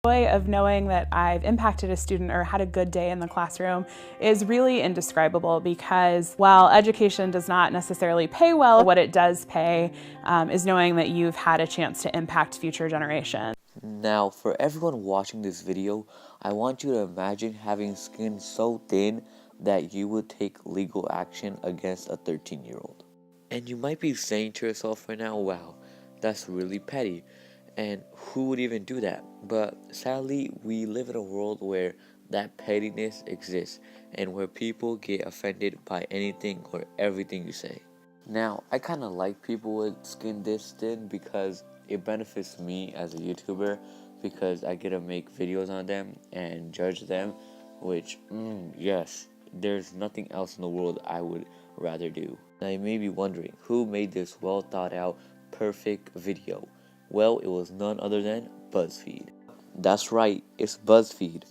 joy of knowing that I've impacted a student or had a good day in the classroom is really indescribable, because while education does not necessarily pay well, what it does pay is knowing that you've had a chance to impact future generations. Now, for everyone watching this video, I want you to imagine having skin so thin that you would take legal action against a 13-year-old. And you might be saying to yourself right now, wow, that's really petty. And who would even do that? But sadly, we live in a world where that pettiness exists and where people get offended by anything or everything you say. Now, I kind of like people with skin this thin because it benefits me as a YouTuber, because I get to make videos on them and judge them, which, yes, there's nothing else in the world I would rather do. Now, you may be wondering, who made this well thought out, perfect video? Well, it was none other than BuzzFeed. That's right, it's BuzzFeed,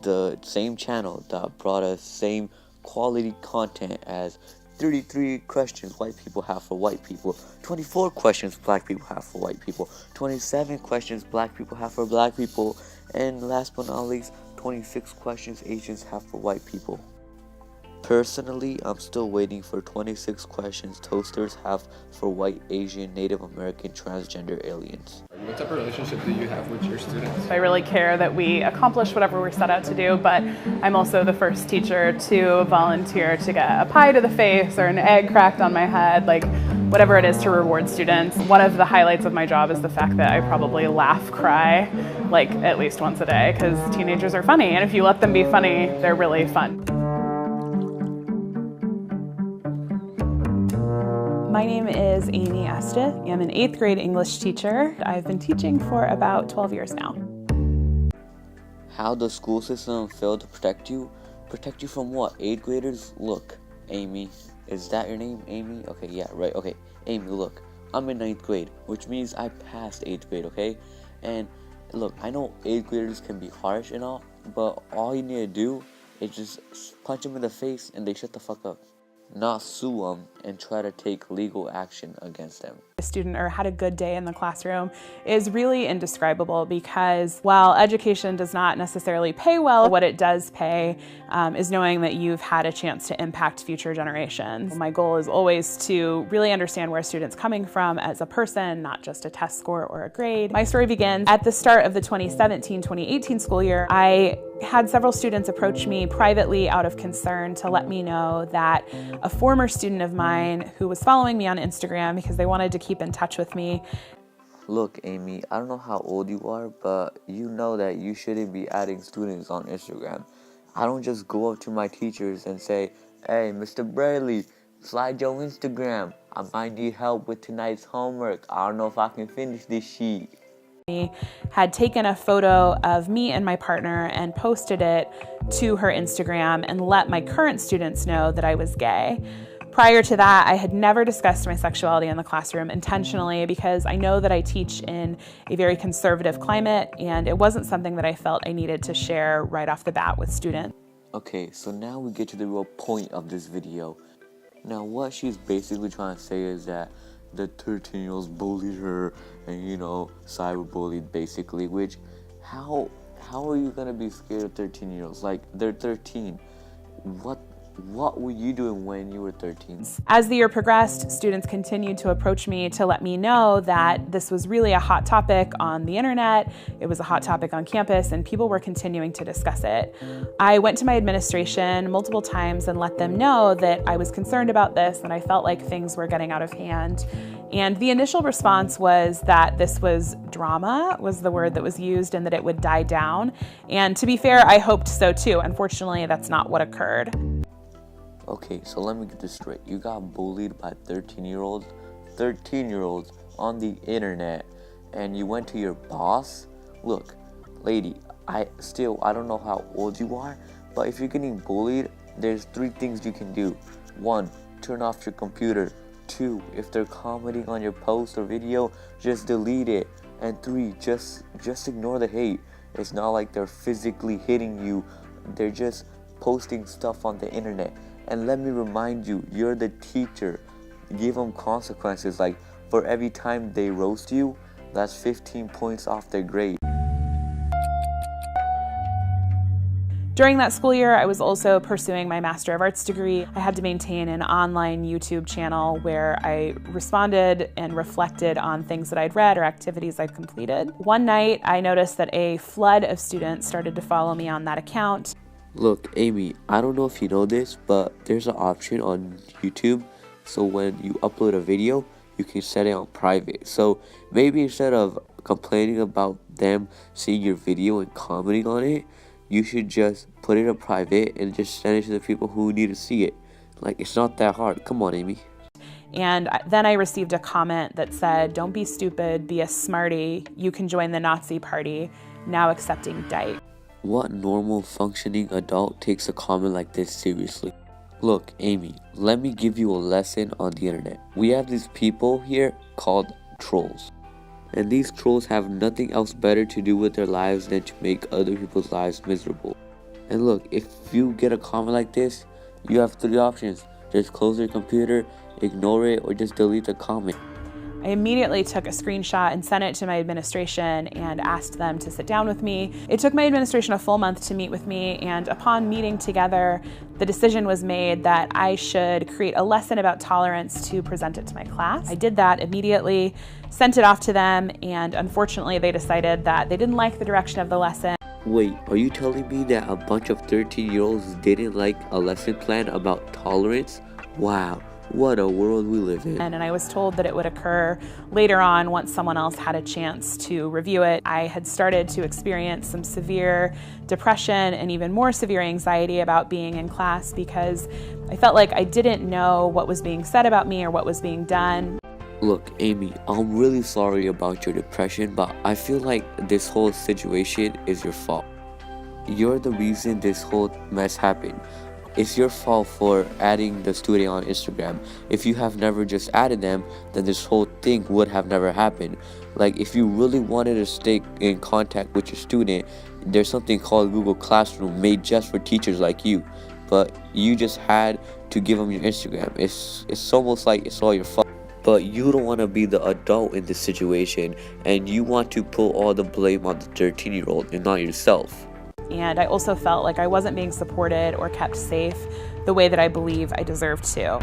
the same channel that brought us same quality content as 33 questions white people have for white people, 24 questions black people have for white people, 27 questions black people have for black people, and last but not least, 26 questions Asians have for white people. Personally, I'm still waiting for 26 questions toasters have for white, Asian, Native American, transgender aliens. What type of relationship do you have with your students? I really care that we accomplish whatever we're set out to do, but I'm also the first teacher to volunteer to get a pie to the face or an egg cracked on my head, like whatever it is to reward students. One of the highlights of my job is the fact that I probably laugh, cry, like at least once a day, because teenagers are funny, and if you let them be funny, they're really fun. My name is Amy Estes. I'm an 8th grade English teacher. I've been teaching for about 12 years now. How the school system failed to protect you? Protect you from what? 8th graders? Look, Amy, is that your name, Amy? Okay, yeah, right, okay. Amy, look, I'm in 9th grade, which means I passed 8th grade, okay? And look, I know 8th graders can be harsh and all, but all you need to do is just punch them in the face and they shut the fuck up. Not sue them and try to take legal action against them. A student or had a good day in the classroom is really indescribable, because while education does not necessarily pay well, what it does pay is knowing that you've had a chance to impact future generations. My goal is always to really understand where a student's coming from as a person, not just a test score or a grade. My story begins at the start of the 2017-2018 school year. I had several students approach me privately out of concern to let me know that a former student of mine who was following me on Instagram because they wanted to keep in touch with me. Look, Amy, I don't know how old you are, but you know that you shouldn't be adding students on Instagram. I don't just go up to my teachers and say, hey, Mr. Braley, slide your Instagram. I might need help with tonight's homework. I don't know if I can finish this sheet. Had taken a photo of me and my partner and posted it to her Instagram and let my current students know that I was gay. Prior to that, I had never discussed my sexuality in the classroom intentionally, because I know that I teach in a very conservative climate, and it wasn't something that I felt I needed to share right off the bat with students. Okay, so now we get to the real point of this video. Now, what she's basically trying to say is that the 13-year-olds bullied her and, you know, cyberbullied basically, which, how are you gonna be scared of 13-year-olds? Like, they're 13. What were you doing when you were 13? As the year progressed, students continued to approach me to let me know that this was really a hot topic on the internet, it was a hot topic on campus, and people were continuing to discuss it. I went to my administration multiple times and let them know that I was concerned about this and I felt like things were getting out of hand. And the initial response was that this was drama, was the word that was used, and that it would die down. And to be fair, I hoped so too. Unfortunately, that's not what occurred. Okay, so let me get this straight. You got bullied by 13-year-olds on the internet, and you went to your boss? Look, lady, I don't know how old you are, but if you're getting bullied, there's 3 things you can do. 1, turn off your computer. 2, if they're commenting on your post or video, just delete it. And 3, just ignore the hate. It's not like they're physically hitting you, they're just posting stuff on the internet. And let me remind you, you're the teacher. Give them consequences. Like, for every time they roast you, that's 15 points off their grade. During that school year, I was also pursuing my Master of Arts degree. I had to maintain an online YouTube channel where I responded and reflected on things that I'd read or activities I'd completed. One night, I noticed that a flood of students started to follow me on that account. Look, Amy, I don't know if you know this, but there's an option on YouTube. So when you upload a video, you can set it on private. So maybe instead of complaining about them seeing your video and commenting on it, you should just put it in private and just send it to the people who need to see it. Like, it's not that hard. Come on, Amy. And then I received a comment that said, "Don't be stupid, be a smarty. You can join the Nazi party, now accepting Dyke." What normal functioning adult takes a comment like this seriously? Look, Amy, let me give you a lesson on the internet. We have these people here called trolls. And these trolls have nothing else better to do with their lives than to make other people's lives miserable. And look, if you get a comment like this, you have three options. Just close your computer, ignore it, or just delete the comment. I immediately took a screenshot and sent it to my administration and asked them to sit down with me. It took my administration a full month to meet with me, and upon meeting together, the decision was made that I should create a lesson about tolerance to present it to my class. I did that immediately, sent it off to them, and unfortunately they decided that they didn't like the direction of the lesson. Wait, are you telling me that a bunch of 13-year-olds didn't like a lesson plan about tolerance? Wow. What a world we live in. And I was told that it would occur later on once someone else had a chance to review it. I had started to experience some severe depression and even more severe anxiety about being in class because I felt like I didn't know what was being said about me or what was being done. Look, Amy, I'm really sorry about your depression, but I feel like this whole situation is your fault. You're the reason this whole mess happened. It's your fault for adding the student on Instagram. If you have never just added them, then this whole thing would have never happened. Like, if you really wanted to stay in contact with your student, there's something called Google Classroom made just for teachers like you. But you just had to give them your Instagram. It's almost like it's all your fault. But you don't want to be the adult in this situation, and you want to put all the blame on the 13-year-old and not yourself. And I also felt like I wasn't being supported or kept safe the way that I believe I deserved to.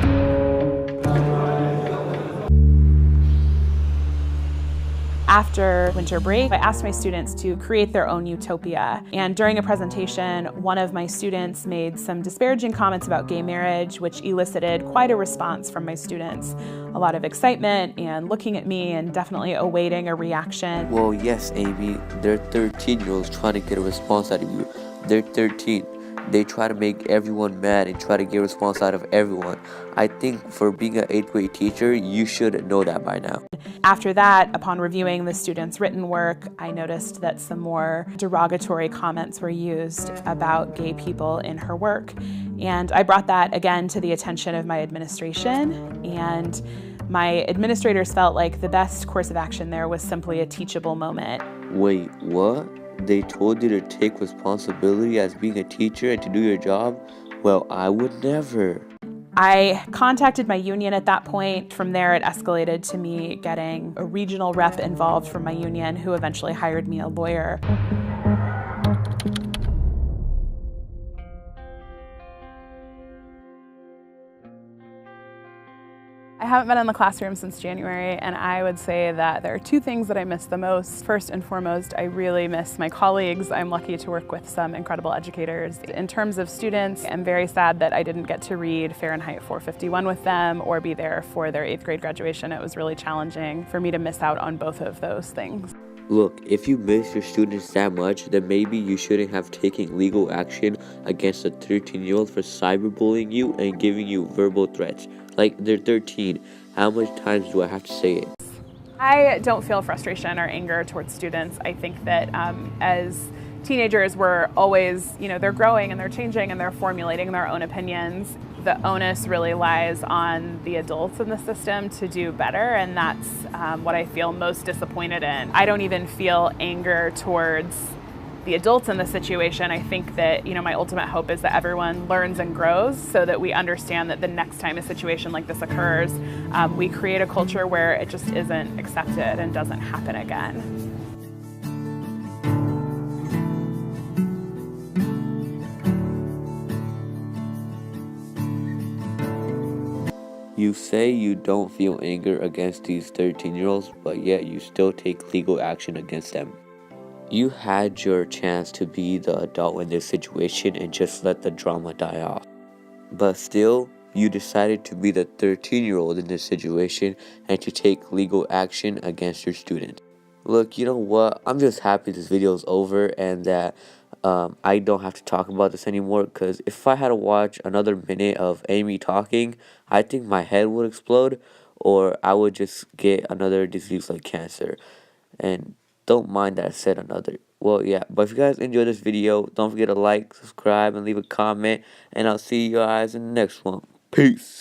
After winter break, I asked my students to create their own utopia. And during a presentation, one of my students made some disparaging comments about gay marriage, which elicited quite a response from my students. A lot of excitement and looking at me and definitely awaiting a reaction. Well, yes, Amy, they're 13-year-olds trying to get a response out of you. They're 13. They try to make everyone mad and try to get a response out of everyone. I think for being an 8th grade teacher, you should know that by now. After that, upon reviewing the students' written work, I noticed that some more derogatory comments were used about gay people in her work. And I brought that again to the attention of my administration, and my administrators felt like the best course of action there was simply a teachable moment. Wait, what? They told you to take responsibility as being a teacher and to do your job? Well, I would never. I contacted my union at that point. From there, it escalated to me getting a regional rep involved from my union, who eventually hired me a lawyer. I haven't been in the classroom since January, and I would say that there are two things that I miss the most. First and foremost, I really miss my colleagues. I'm lucky to work with some incredible educators. In terms of students, I'm very sad that I didn't get to read Fahrenheit 451 with them or be there for their 8th grade graduation. It was really challenging for me to miss out on both of those things. Look, if you miss your students that much, then maybe you shouldn't have taken legal action against a 13-year-old for cyberbullying you and giving you verbal threats. Like, they're 13. How much times do I have to say it? I don't feel frustration or anger towards students. I think that as teenagers, we're always, they're growing and they're changing and they're formulating their own opinions. The onus really lies on the adults in the system to do better, and that's what I feel most disappointed in. I don't even feel anger towards the adults in the situation. I think that, my ultimate hope is that everyone learns and grows so that we understand that the next time a situation like this occurs, we create a culture where it just isn't accepted and doesn't happen again. You say you don't feel anger against these 13-year-olds, but yet you still take legal action against them. You had your chance to be the adult in this situation and just let the drama die off. But still, you decided to be the 13-year-old in this situation and to take legal action against your student. Look, you know what? I'm just happy this video is over and that I don't have to talk about this anymore, because if I had to watch another minute of Amy talking, I think my head would explode or I would just get another disease like cancer. And don't mind that I said another. Well, yeah, but if you guys enjoyed this video, don't forget to like, subscribe, and leave a comment, and I'll see you guys in the next one. Peace.